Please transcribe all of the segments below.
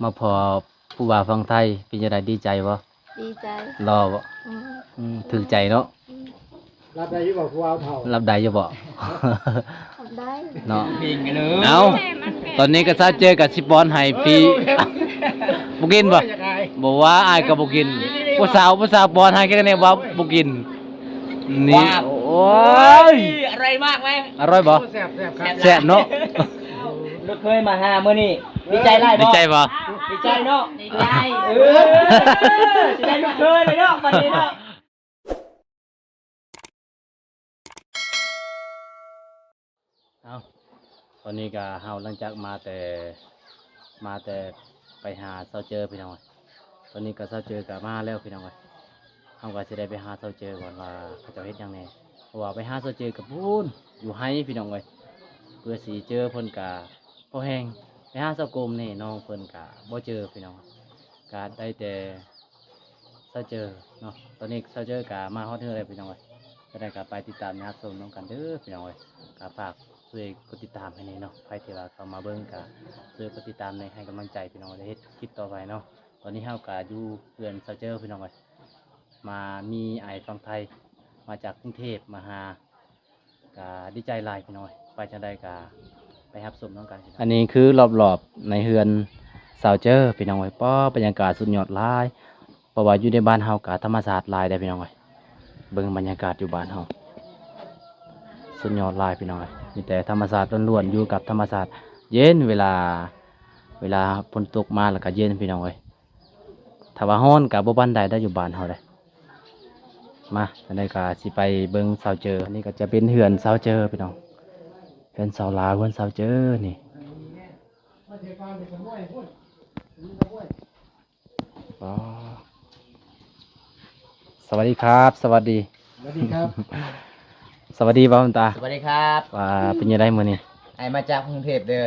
มาพอผู้บ่าวฟังไทยเป็นจังไดดีใจบ่ดีใจรอบ่ถึกใจเนาะรับได้อยู่บ่ผู้เอาเฒ่ารับได้อยู่บ่ทำได้เนาะปิงกันเลย เอาตอนนี้ก็ซาเจอกับสิปอนให้ฟรีบ่กินบ่บ่ว่าอ้ายก็บ่กินผู้สาวปอนให้แค่นี้ว่าบ่กินนี่โอ้ย อะไรมากไหม อร่อยบ่ แซ่บครับ แซ่บเนาะ ลูกเคยมาหามื้อนี้ดีใจไล่บ่ ดีใจบ่ ดีใจเนาะ ดีใจ สิได้ลูกเคยเลยเนาะวันนี้เนาะ เอาตอนนี้ก็เฮาหลังจากมาแต่ไปหาเซาเจอพี่น้องตอนนี้ก็เซาเจอกับมาแล้วพี่น้องเฮาก็สิได้ไปหาเซาเจอก่อนว่าเขาจะเฮ็ดหยังแน่เพราะว่าไปหาเซาเจอกับพูนอยู่ไห้พี่น้องเพื่อสิเจอเพิ่นก็บ่แฮงไปหาเซากรมนี่น้องเพิ่นก็บ่เจอพี่น้องก็ได้แต่เซาเจอเนาะตอนนี้เซาเจอก็มาฮอดเฮือแล้วพี่น้องก็ได้ก็ไปติดตามนะครับชมน้องกันเด้อพี่น้องก็ฝากช่วยกดติดตามให้นี่เนาะใครที่ว่าเข้ามาเบิ่งก็ช่วยกดติดตามในให้กำลังใจพี่น้องได้เฮ็ดคลิปต่อไปเนาะตอนนี้เฮาก็อยู่เพื่อนเซาเจอพี่น้องมามีไอฟังไทยมาจากกรุงเทพมาหาก็ดีใจหลายพี่น้องไปจังได๋ก็ไปรับชมน้องกันอันนี้คือรอบๆในเฮือนเซาเจอพี่น้องป้อบรรยากาศสุดยอดหลายเพราะว่าอยู่ในบ้านเฮาก็ธรรมชาติหลายได้พี่น้องเบิ่งบรรยากาศอยู่บ้านเฮาสุดยอดหลายพี่น้องมีแต่ธรรมชาติล้วนๆอยู่กับธรรมชาติเย็นเวลาฝนตกมาแล้วก็เย็นพี่น้องถ้าว่าร้อนก็บ่ปานใดได้อยู่บ้านเฮาได้มาอันนี้ก็สิไปเบิ่งเสาเจออันนี้ก็จะเป็นเฮือนเสาเจอพี่น้องเฮือนเสาลาวเฮือนเสาเจอนี่อ๋อสวัสดีครับ สวัสดี สวัสดีครับ สวัสดีบ่าวคุณตา สวัสดีครับ ว่าเป็นยังไงมื้อนี้ ไอมาจากกรุงเทพเด้อ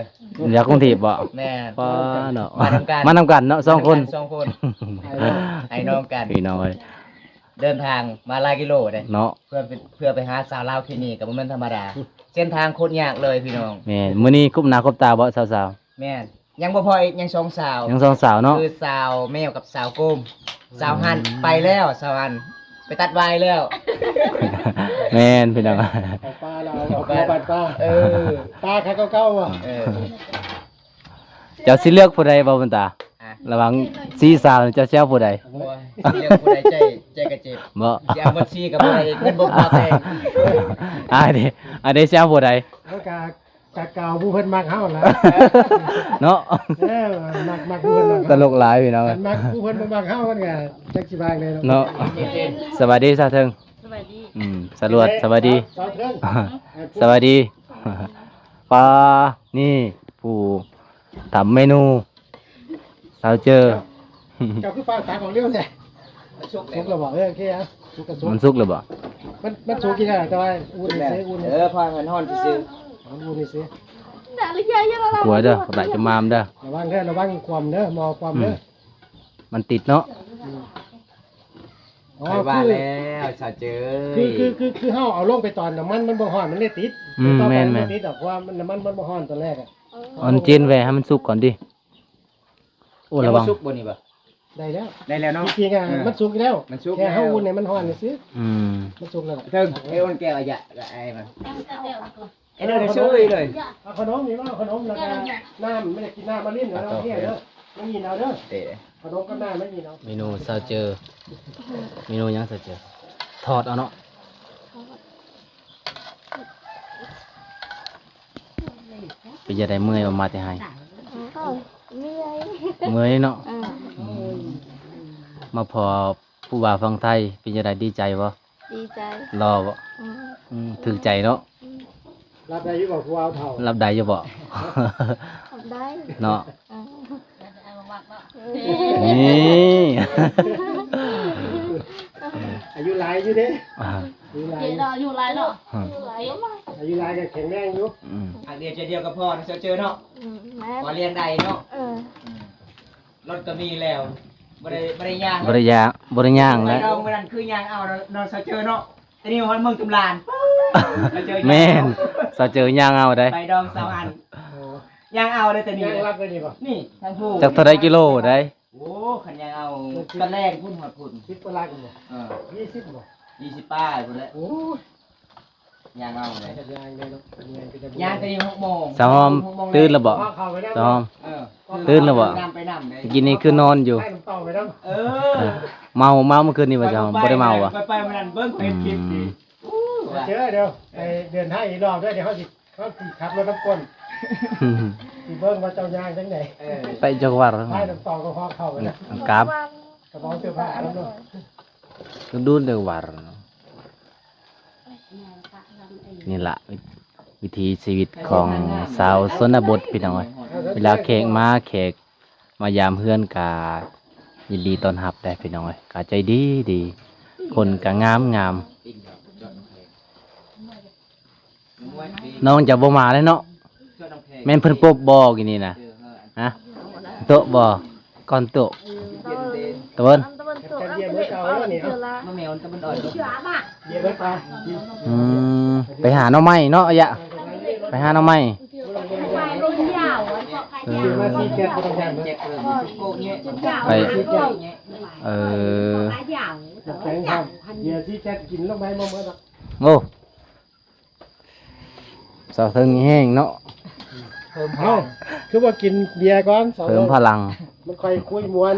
อยากกรุงเทพบ่ แม่ ป้าเนาะ มานำกัน มานำกันเนาะสองคน สองคนไอ้น้องกัน พี่น้องเอ้ย เดินทางมาหลายกิโลเด้ เนาะ เพื่อไปหาสาวลาวที่นี่ก็บ่แม่นธรรมดา เส้นทางโคตรยากเลยพี่น้อง แม่นมื้อนี้คุบหน้าคุบตาบ่สาว แม่นยังบ่พออีกยังสองสาว ๆยังสองสาวเนาะ คือสาวแมวกับสาวก้มสาวหันไปแล้วสาวหันไปตัดไวายแล้ว แม่นพี่น้อง เอาปลาเราเอาปลาปัดปลา เออ ปลาใครเก่าๆอ่ะ เออ เจ้าสิเลือกผู้ใดบ่คุณตา อ่ะ ระหวังสี่สาวนี่เจ้าสิเอาผู้ใด โอ้ยเรียกผู้ใดใจกระเจ็บ บ่ อย่าบ่ชี้กับผู้ใดเงินบ่พอแพง อันนี้สิเอาผู้ใด แล้วกะเก่าผู้เพิ่นมักเฮาล่ะ เนาะ มักผู้เพิ่นมัก ตลกหลายพี่น้อง มักผู้เพิ่นบ่มักเฮามันก็จักสิบางเลย เนาะสวัสดีซะเทิง สวัสดี สรวจสวัสดี สาวเทิง สวัสดีปลานี่ผู้ทำเมนูเราเจอ เจ้าคือฟ้าตาของเลี้ยวแท้ สุก สุกแล้วบ่โอเคอ่ะสุกก็สุก มันสุกหรือเปล่า มันสุกกินได้แต่ว่าอุ่นนี่สิอุ่นนี่ พอมันฮ้อนซื่อ อุ่นนี่สิ ด่าเลยยายยังเรา กลัวเด้อกับไหลจะมามเด้อ ระวังความเด้อมอความเด้อ มันติดเนาะ ๆไปบ้านแล้วสาวเจอ คือเฮาเอาลงไปตอนน้ำมันบ่ฮ้อนมันเลยติดติดดอกว่าน้ำมันบ่ฮ้อนตอนแรกอ่ะ เอันเจนไว้ให้มันสุกก่อนดิโอ้ระวัง สุกบ่นี่บ่ ได้แล้ว ได้แล้วเนาะ จริงๆอ่ะมันสุกแล้ว มันสุก แค่เฮาอุ่นให้มันฮ้อนนี่สิ อืม มันสุกแล้ว เทิงไอ้อ้นแก้วอะยะไอ้มันไอ้เด้อซื้อเลย เอาขนมนี่ว่าขนมแล้วก็น้ำไม่ได้กินน้ำมาลิ้นแล้วเฮียเด้อไม่ยินเอาเด้อ เตะ ขนมกับน้ำไม่ยินเอา เมนูซาเจอเมนูยังซาเจอทอดเอาเนาะเป็นจะได้เมื่อยออกมาแต่ให้ เมื่อย เมื่อยเนาะมาพอผู้บ่าวฟังไทยเป็นจะได้ดีใจบ่ ดีใจ รอบ่ถึกใจเนาะ รับได้อยู่บ่ผู้เอาเฒ่า รับได้อยู่บ่ ทำได้ เนาะ เ นี่ อายุหลายอยู่เด้ อ่า อายุหลาย จ๊ดออยู่ไรเนาะอยู่ไรมา อายุหลายก็แข็งแรงอยู่ อืม อันเดียวจะเดียวกับพ่อนะเจอเนาะ แม่ พอเรียนใดเนาะ อ รถก็มีแล้วบ่ได้ย่าง บริยาบริย่าง ไป แล้ว ดองมื้อนั้นคือย่างเอานอนเจอเนาะแต่นี่ฮอดเมืองจุฬาแล้วเจอ แม่นซาเจอย่างเอาได้ ไปดองสาวอัน ยังเอาเลยแต่นี่ ยังรับได้ดีป่ะ นี่ทางผู้ จักเท่าไรกิโลได้ โอ้ขันยังเอาตอนแรกพุ่นหัดพุ่น คิดว่ารักกันบ่ 20บ่ 20 ป้ายพุ่นเลย โอ้ ยังเอาเลย ยางเลยเนาะยางก็จะ ยังแต่ยัง6 โมง สาวหอมตื่นแล้วบ่ เข้าไปแล้ว สาวหอม เออ ตื่นแล้วบ่ นำไปนำเลย ตะกี้นี้คือนอนอยู่ ให้น้ำต่อไปแล้ว เออ เมาเมื่อคืนนี้ว่าสาวหอมบ่ได้เมาอ่ะ ไปมันนั่นเบิ้งเห็นคลิปดี เจอเดี๋ยวไปเดินทางอีกรอบด้วยเดี๋ยวเขาสิขับรถน้ำก้นสิเบิ่งว่าเจ้ายางจังไหน เออ ไปจังหวัด ให้น้ำต่อก็พอเข้าไปนะ กราบ กระเป๋าเสื้อผ้าแล้วเนาะ ดูจังหวัดนี่ล่ะวิถีชีวิตของสาวชนบทพี่น้องเอ้ยเวลาแขกมายามเฮือนกายินดีต้อนรับได้พี่น้องเอ้ยกาใจดีดี คนก็งามน้องจะบ่มาเลยเนาะแม่นเพิ่นปบบ่กินนี่นะฮะโตะบ่ก่อนโตะตะเบิ่น ตะวันตกเจอละ มะแมวตะมันอ่อน เดี๋ยวไปปลา ไปหาหน่อไม้เนาะอะยะไปหาหน่อไม้ ลงยาว เอ เดี๋ยวมา อ ที่แก๊สก็ต้องการเนาะ แจกเลยโกเงี้ย ไป เออ จะแปลงครับเดี๋ยวที่แก๊สกินลงไปบ่หมดหรอก โอ้สาวเทิงนี่แห้งเนาะ เอ้าคือว่ากินเบียร์ก่อนสอง เพิ่มพลัง มันค่อยคุยมวน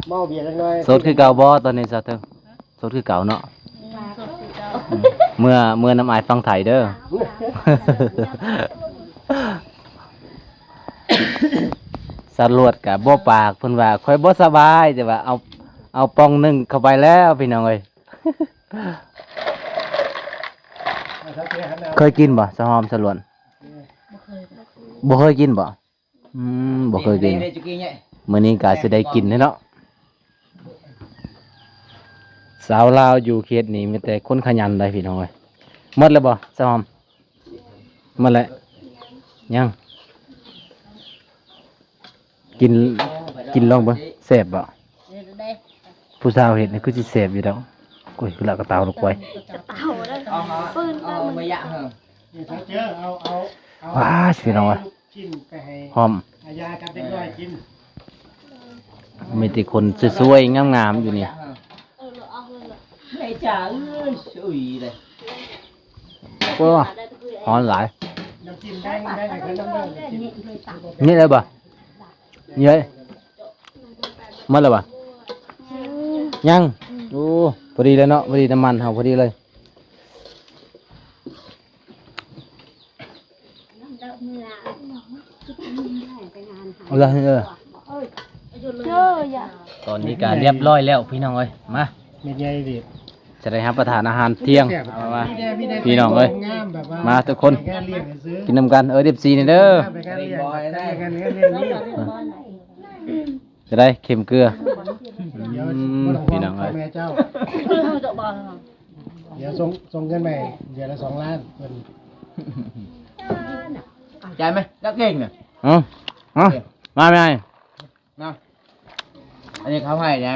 เมาเบียร์จังหน่อย สดคือเก่าบ่ตอนนี้สาวเทิงสดคือเก่าเนาะเมื่อน้ำอายฟังไทยเด้อ สรวจกับบ่ปากเพิ่นว่าค่อยบ่สบายแต่ว่าเอาปองหนึงเข้าไปแล้วพี่น้องเอ้ย เคยกินบ่สะหอมสะลวนบ่เคยกินบ่บ่เคยกิน ได้จุกี้เนี่ย มื้อนี้ก็สิได้กินเนาะสาวลาวอยู่เขตนี้มีแต่คนขยันได้พี่น้องเอ้ยหมดแล้วบ่สะหอมหมดแล้วยังกินลองเบิ่งแซ่บบ่ผู้สาวเฮ็ดนี่คือสิแซ่บอยู่แล้วโอ้ยคือละกระเตาลูกไว้ เอาได้ เอาเอามายะเหรอ นี่ถ้าเจอเอา ว้าสิน้องเอ้ย กินไปให้ หอม อายากับเด็กน้อยกิน มีแต่คนสวยๆงามๆอยู่นี่ เอาเลย ไม่จ๋าเอ้ยอุ้ยเลย ก็หอนหลาย น้ำจิ้มแดงแดงให้น้ำเด้อ นี่เลยบ่นี่เลยหมดแล้วบ่ยังโอ้พอดีเลยเนาะพอดีน้ำมันเฮาพอดีเลยเอาละเออ เจออย่า ตอนนี้ก็เรียบร้อยแล้วพี่น้องเอ้ยมา เม็ดใหญ่ดิ จะได้รับประทานอาหารเที่ยงเอามา พี่น้องเอ้ย งามแบบว่า มาทุกคน ไปงานเลี้ยงซื้อ กินน้ำกัน14นี่เด้อ ไปงานเลี้ยงไปงานเลี้ยงเลี้ยงนี่ จะได้เค็มเกลือ เดี๋ยว พี่น้องเอ้ย แม่เจ้า จะบอก เดี๋ยวส่งเงินใหม่เดี๋ยวละ2 ล้านเพิ่น ใจไหมแล้วเก่งเนี่ย เอาเอามาไม่ไ นะอันนี้เขาให้นะ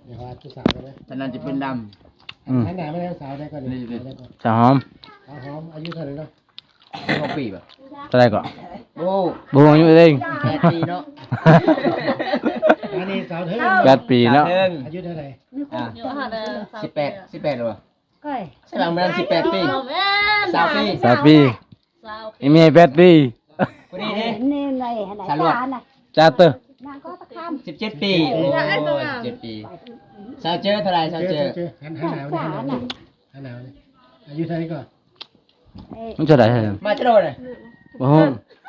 เดี๋ยวว่าผู้สาวได้ไหม แต่นั้นจะเป็นด ให้หนาไม่ได้สาวได้ก่อนนี่ได้ก่อน จะหอม สาวหอมอายุเท่าไหร่เนาะ ำเขาปีแบบ เท่าไหรก่อน โอ้ บูมอยู่เอง 8 ปีเนาะ อันนี้สาวเทิง 8 ปีเนาะ เทิง อายุเท่าไหร่ อ่ะ 18หรอ ก้อย ใช่ไหมมัน18 ปี20 ปี 3 ปีอีเมีย8 ปี คนนี้นี่ นี่ไงไหน สารวจ จานน่ะ จ้าเตอร์ นางก็ตะคำ 17 ปีโอ้17 ปีสาวเจอเท่าไหร่สาวเจอ หันหนาวนี่หันหนาวนี่อายุเท่าไหร่ก่อน มันเท่าไหร่เท่าไหร่ มาจะโดนเลย โอ้โห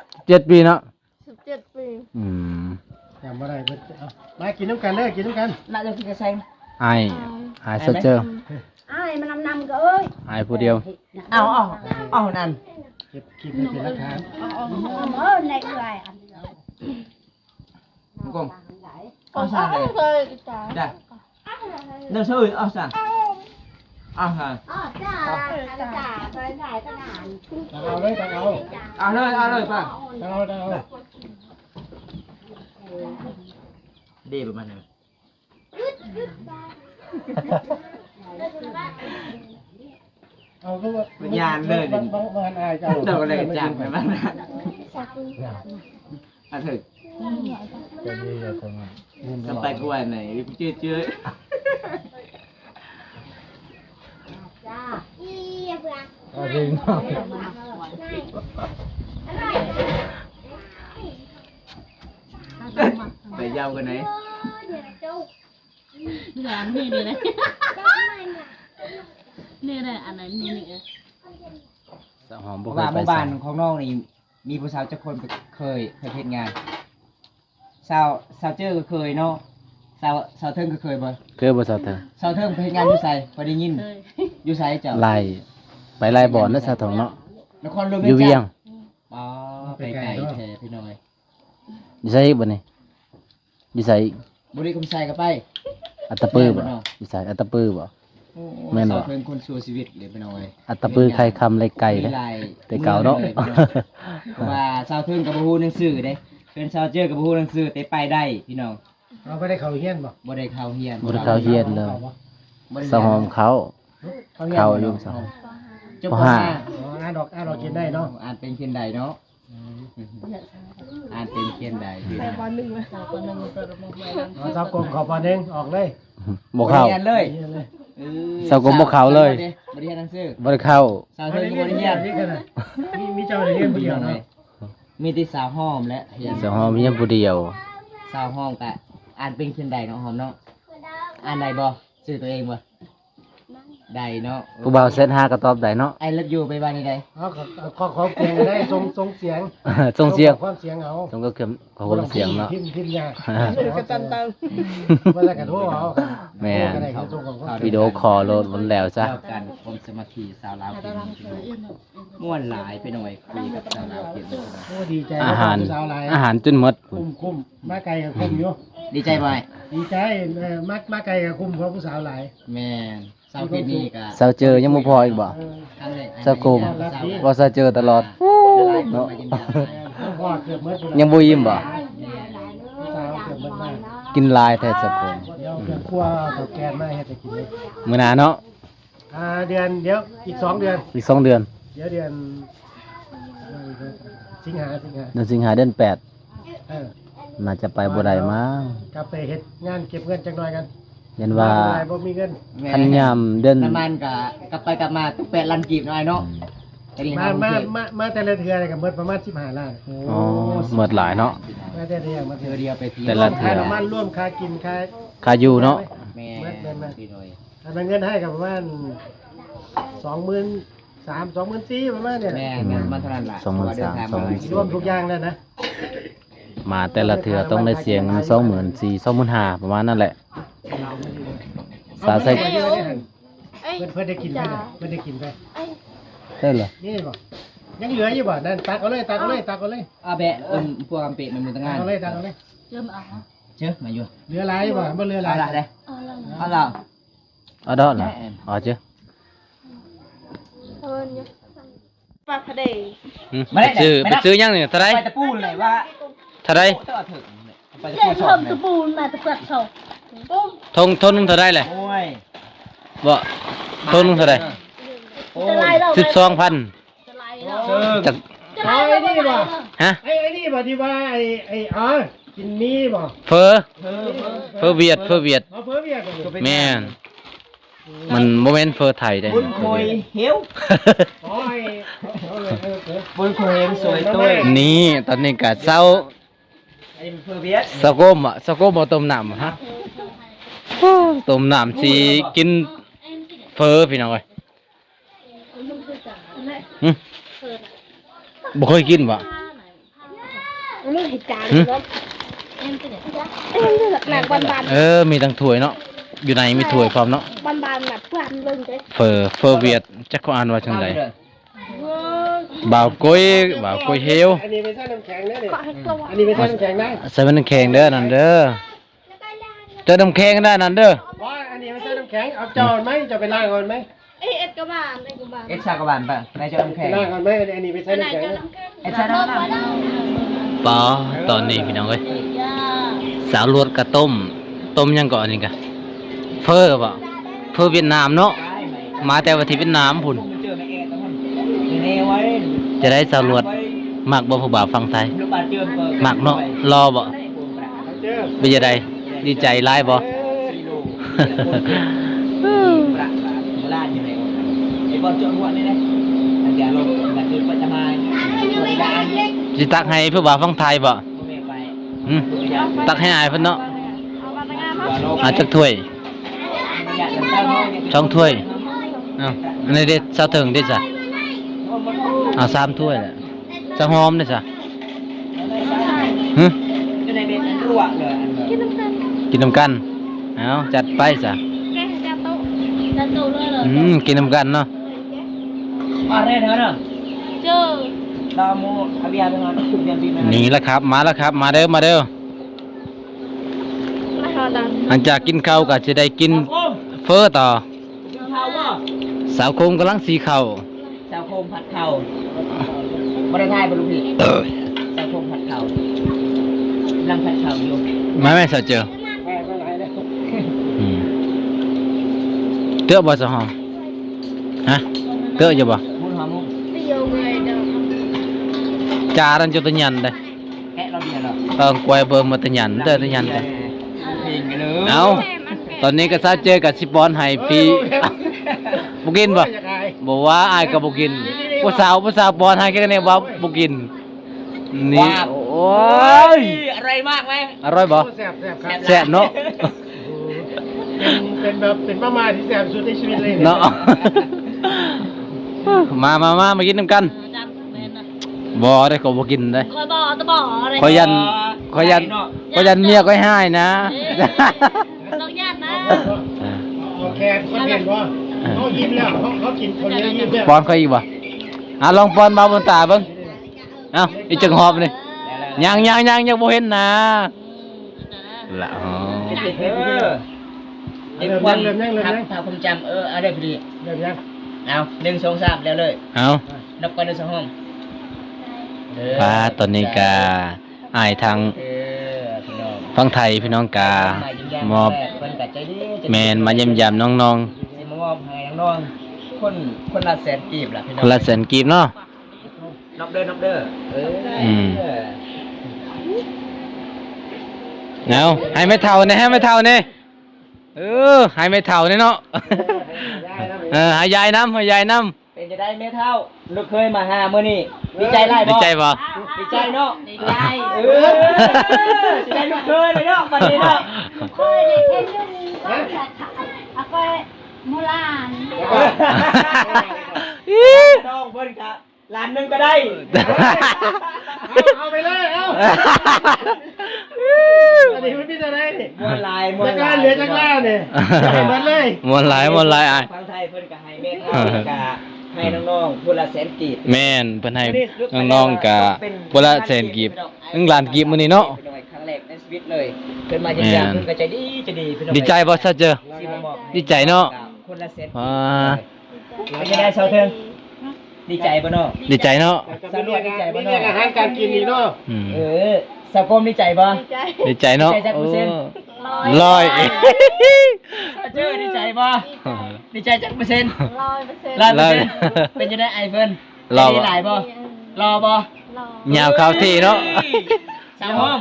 7 ปีเนาะ 17 ปี อืม จำบ่ได้เพิ่นเอามากินน้ำกันเด้อกินน้ำกัน น่าจะกินกระแซง ไอ้สดเจอ อ้ายมันนำก็เอ้ย ไอ้ผู้เดียว เอานั่น เก็บคลิปไว้เป็นหลักฐาน ในเอื่อยอันเดียว มึงกง ก็ เอา ใช่ ซะเลย เคยจ้า ได้เดี๋ยวซื้อเอาซะเอาฮะ อ๋อจ้าจ้าไปไหนก็นาน เอาเลยเอา เอาเลยป่ะ เอา ดีประมาณนั้น เอาก็ว่า วิญญาณเลย บางอายเจ้า เดี๋ยวเลยจานไปบ้างนะ แซ อ่ะเถอะ จะดีจะทำไง จะไปกวนไหนเจื้อ จ้าอีเบื่อ เอาจริงเนาะ ไปยาวกันไหน นี่แหละนี่เลยนี่เลยอันไหนนี่นี่ สาวหอมบ่ ว่า เคยไป เมื่อ ใส่ บ้านของน้องนี่มีผู้สาวจักคนเคยเฮ็ดงานสาวเจอก็เคยเนาะสาวเทิงก็เคยบ่ เคยบ่สาวเธอ สาวเทิงไปเฮ็ดงานอยู่ไสพอได้ยิน เคย อยู่ไสเจ้า ไล่ไปไล่บ่อนเด้อสาวทองเนาะ นครหลวง อยู่เวียง อ๋อไปไกลแท้พี่น้อย อยู่ไสอีกบ่นี่อยู่ไสอีก บุรีคำไซก็ไป อัตตปื้อบ่อยู่ไสอัตตปื้อบ่ แม่นบ่ สาวเทิงคนสู้ชีวิตเลยพี่น้อย อัตตปื้อใครคำไรไก่เด้ แต่เก่าเนาะ เพราะว่าสาวเทิงกับบ่ฮู้หนังสือเด้เป็นสาวเจอกับบ่ฮู้หนังสือแต่ไปได้พี่น้อง เราไม่ได้เข้าเฮียนบ่ บ่ได้เข้าเฮียน บ่ได้เข้าเฮียนเลย บ่ได้ สาวหอมเขา เข้าอยู่สาว จบ ป ป ห้า อ่านดอกกินได้เนาะ อ่านเป็นเขียนใดเนาะอ่านเป็นเขียนใดพี่น้อง คนหนึ่งตัวละมุกแม่ เอาซับกลมขอพอนึงออกเลย บ่เข้า เรียนเลย เฮียนเลย สาวกรมบ่เข้าเลย บ่ได้เรียนหนังสือ บ่ได้เข้า สาวเทิงก็บ่ได้เรียน นี่กันนะมีเจ้าได้เฮียนผู้เดียวเนาะ มีแต่สาวหอมและเรียน สาวหอมมีผู้เดียว สาวหอมก็อ่านเป็นเขียนใดเนาะหอมเนาะอ่านได้บ่ชื่อตัวเองบ่ได้เนาะ ผู้บ่าวเซต5ก็ตอบได้เนาะ ไอ้เลิฟยูไปบ้านนี่ได้ เอาขอเสียงได้ทรงเสียง ส่งเสียง ความเสียงเอา ส่งก็คือขอความเสียงเนาะ พิมพ์ยาก กระตันตัง เวลากระโทรเอา แม่น ก็ได้ส่งของความ วิดีโอคอลโหลดบนแล้วจ้ะ เท่ากันผมสมาธิสาวลาวเก่งม่วนหลายไปหน่อยคุยกับสาวลาวเก่ง โอ้ดีใจ อาหาร สาวหลาย อาหารจนหมด คุ้มมาไกลกับคุ้มอยู่ ดีใจบ่อย ดีใจมาไกลกับคุ้มเพราะผู้สาวหลาย แม่นสาวเก่งนี่ก็ สาวเจอยังบ่พออีกบ่ อันเลย สาวโกม ว่าสาวเจอตลอด เนาะ พ่อเกือบเมื่อ ยังบ่ยิ้มบ่ สาวเกือบเมื่อมาก กินหลายแท้สักคน เดี๋ยวเกือบกลัวตัวแกนมาให้จะกินเลย มื้อหน้าเนาะ เดือนเดี๋ยวอีก2 เดือน อีก2 เดือน เดี๋ยวเดือนสิงหา เดือนสิงหาเดือน8 เออ น่าจะไปบ่ได้มั้ง กลับไปเฮ็ดงานเก็บเงินจักหน่อยกัน ยันว่า บ่มีเงิน คันยามเดือน น้ำมันก็กลับไปกลับมาตุ๊กแปดลันกีบหน่อยเนาะแต่นี่ มาแต่ละเทื่อนี่ก็หมดประมาณ15ล้าน อ๋อหมดหลายเนาะ มาแต่ละเทื่อมา เธอเดียวไปเที่ยว แต่ละเทื่ ค่าน้ำมันร่วมค่ากินค่า ค่าอยู่เนาะ แม่ดีหน่อย อันนั้นเงินให้กับประมาณ23,000 24,000ประมาณเนี่ย แม่เงินมันเท่านั้นล่ะรวมทุกอย่างแล้วนะ มาแต่ละเทื่อต้องได้เสียเงิน24,000 25,000ประมาณนั่นแหละ สาใส่ เพิ่นได้กินไปเนี่ยเพิ่นได้กินไป ได้เหรอ นี่บ่ยังเหลืออยู่บ่นั่นตักเอาเลยตักเอาเลย อาแบะพวกกำเป็ดมันมือตั้ง ตั งาก น เอาเลยตักเอาเลย เริ่มเอา เชื่อมาอยู่ เหลือหลายบ่บ่เหลือหลา เอา ย ละเด้ เอาแล้ว เอาละ เอาดอกเหรออ๋อเจ้ ปลาคเดย์ ไปซื้อยังนี่เท่าไหร่ ไปตะปูเลยว่า เท่าไหร่ เจ้าถึงไปตะ เล่ ปู น ชอ เพิ่ บ ม เล ตะ ย ปูนมาตะกัดเขา ทงนึงเท่าไหร่เลย โอ้ย บ่ทงนึงเท่าไหร่ จะไล่เรา 12,000 จะไล่เรา จาก จะไล่เราไปไหน ฮะ ไอ้นี่บ่ที่ว่าไอ้อ๋อกินมีบ่ เฟอเวียด เอาเฟอร์เวียดบ่ แม่นมันบ่แม่นเฟอไทยเด้ บุญคอยเหี้ยว อ๋อไอ้เอาเลย บุญคอยเห็นสวยตุ้ย นี่ตอนนี้ก็เซา ไอ้เพื่อเวียด สะโกมอ่ะสะโกมบ่ต้มน้ำอะฮะต้มน้ำสิกินเฟอพี่น้องเอ้ยหึบ่เคยกินบ่ นี่เหตุการณ์ หึ หนักบาน มีทั้งถ้วยเนาะอยู่ในมีถ้วยพร้อมเนาะ บานหนักเพื่อนเบิ่งเด้ เฟอเวียดจักเขาอ่านว่าจังไดบ่าวก้อยเฮว อันนี้ไม่ใช่น้ำแข็งนะเนี่ย ขอให้กลัว อันนี้ไม่ใช่น้ำแข็งนะ ใส่มันน้ำแข็งเด้อนั่นเด้อเจอน้ำแข็งได้นั่นเด้อ ว่าอันนี้ไม่ใช่น้ำแข็งเอาจอนไหมจะไปล้างก่อนไหม เอ็ดกระบาลเอ็ดกระบาล เอ็ดชากบาลป่ะนายเจ้าน้ำ ไป แข็ง ล้างก่อนไหมอันนี้ไม่ใช่น้ำแข็งนะ เอ็ดชาน้ำ ปอตอนนี้พี่น้องเอ้ยสาวลวดกะต้มยังก่อนนี่กะเฟอบ่เฟอเวียดนามเนาะมาแต่ว่าที่เวียดนามพุ่น เจอแม่เอ็ดต้องมันเนไว้ จะได้สาวลวด มักบ่ผู้บ่าวฟังไทย ลูกบาดเจ็บเปิด มักเนาะรอบ่ เจอ เป็นจังไดดีใจหลายบ่ ซีโร่ประโบราณอยู่ในไอ้บอลโจนหัวนี่นะอันเดียวลงแบบคือปัจจุบันตัวดาน สิตักให้ผู้บ่าวฟังไทยบ่ โมเมไป อืมตักให้อายเพิ่นเนาะ เอามาตั้งงานเนาะ อาจักถ้วยช่องถ้วยเอ้าอันนี้เด็ดซาถึงเด็ดจ้ะเอา3ถ้วยแหละซะหอมเด้จ้ะหึ ก็ในเด็กรั่วเลยอันเลย กินน้ำกัน กินน้ำกันเอาจัดไปจ้ะ แกจะโต๊ะจะโต๊ะเลยเหรอ กินน้ำกันเนาะ อะไรเถอะเนาะ เจอ ดามูอาบิยาเป็นไงเรียนดีไหม นี่แหละครับมาแล้วครับมาเด้อมาเด้อ มาหาดัน หลังจากกินข้าวก็จะได้กินเฟอต่อ กินข้าวบ่ สาวโคมกำลังสีข้าว ชาวโคมผัดข้าวบริไทยบรุพีชาวโคมผัดข้าวนั่งผัดข้าวอยู่ มาแม่สาวเจอ แพ้มาหลายแล้ว อืมเตื้อบ่สะหอมฮะเตื้ออยู่บ่ มุนหอมมุน เดียวเลยเดี๋ยว จารันจุตยันเด้ แกะเราเบียร์เหรอ กวยเบิ่มมาตะยันเด้อตะยันเด้อ เพลงกันเลย เอาตอนนี้ก็ซาเจอกับสิปอนให้พี่บ่กินบ่ อยากอาย บอกว่าอายก็บ่กินผู้สาวปอนให้แค่นี้ว่าบ่กินนี่โอ้ย อะไรมากไหม อร่อยบ่ แซ่บครับ แซ่บเนาะ เป็นแบบเป็นประมาณที่แซ่บสุดในชีวิตเลย เนาะ มากินน้ำกัน จับแม่นนะ บ่ได้ก็บ่กินได้ คอยบอกตะบอกอะไร ขอยันเมียก็ให้นะ ต้องญาตินะ โอเคเขาเห็นว่าเขายิ้มแล้วเขากินคนนี้ยิ้มแล้ว ปอนค่อยอีกบ่ลองปอนมาบนตาเบิ่งเอ้าอีจังหอบนี่ยังบ่เห็นนะละอ๋อ เด็กวันครับถ้าผมจำอะไรพอดี เดี๋ยวยัง เอา1 2 3แล้วเลย เอ้า นับกันในสองห้อง ป้าตอนนี้ก็อายทาง พี่น้อง ฟังไทยพี่น้องกามอบ เพิ่นก็ใจดี แมนมาเยี่ยมยามน้อง สิมามอบให้น้องๆคนละแสนกีบล่ะพี่ ๆ น้ ค อง นละแสนกีบเนาะ นับเด้อเอาให้ไม่เท่านี่ให้ไม่เท่านี่ให้ไม่เท่านี่เนาะให้ยายน้ำ เป็นจะได้แม่เท่าลูกเคยมาหามื้อนี้ดีใจหลายบ่ ดีใจบ่ ดีใจเนาะ ดีใจ สิได้ลูกเคยเลยเนาะวันนี้เนาะ เคยได้เห็นอยู่นี่ก็จะเอาไปโบราณ น้องเพิ่นครับล้านหนึงก็ได้ เอาไปเลยเอาอันนี้มันพี่จะได้นี่ มวนลาย จักรเหลือจักรเนี่ยหมดเลย มวนหลายอาย ฟังไทยเพิ่นก็ให้แม่เท่าก็ให้น้องๆผู้ละแสนกีบ แม่นเพิ่นให้น้องๆกะคนละแสนกีบ1ล้านกีบมื้อนี้เนาะ เป็นครั้งแรกในชีวิตเลยเพิ่นมาเยี่ยมเพิ่นก็ใจดีพี่น้อง ดีใจบ่ซะเจอ สิมาบอก ดีใจเนาะ คนละแสน ว้า เป็นยังไงชาวเทิงดีใจบ่เนาะ ดีใจเนาะ มีเรื่องอาหารการกินอีกเนาะ อืม สังคมดีใจบ่ ดีใจ ดีใจเนาะ ดีใจจักเปอร์เซ็นต์ ร้อย เจอดีใจบ่ดีใจจักเปอร์เซ็นต์ 100% 100%เป็นยังไงไอเพิ่น รอ ดี บ่ หลายบ่รอบ่ ยาวเข้าที่เนาะ สาวห้อม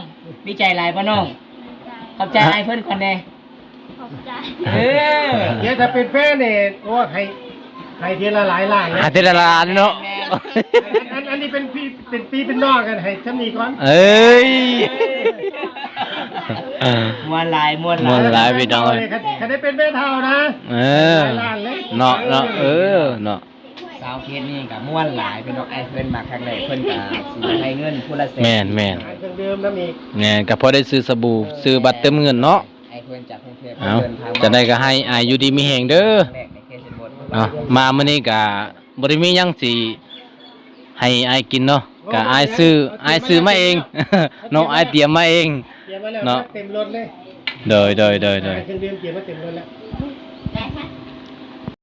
ดีใจหลายบ่น้องขอบใจไอเพิ่นก่อนแน่ ขอบใจ เดี๋ยวถ้าเป็นแฟนเนี่ยโอ้ให้ทีละหลายล้านเลย อาทิตย์ละล้านเนาะ อันนี้เป็นพี่เป็นน้องกันให้ฉันมีก่อน เอ้ย มวนหลาย ม่วนหลายพี่น้องเอ้ย ถ้าได้เป็นแม่เท่านะ เออเนาะเนาะเนาะ สาวเคสนี่ก็ม่วนหลายเป็นน้องไอเพิ่นมาครั้งแรกเพิ่นก็สิให้เงินผู้ละแสน แม่น เครื่องดื่มน้ำอีก แม่นก็พอได้ซื้อสบู่ซื้อบัตรเติมเงินเนาะ ไอเพิ่นจากกรุงเทพ เอา เดินทางมา จะได้ก็ให้อายอยู่ดีมีแหงเด้อ ครั้งแรกในเขตเส้นบน เนาะมามื้อนี้ก็บ่ได้มีหยังสิให้อายกินเนาะก็อายซื้อมาเอง เนาะอายเตรียมมาเอง เตรียมมาแล้ว เนาะ เต็มรถเลย โดย เครื่องดื่มเตรียมมาเต็มรถแล้ว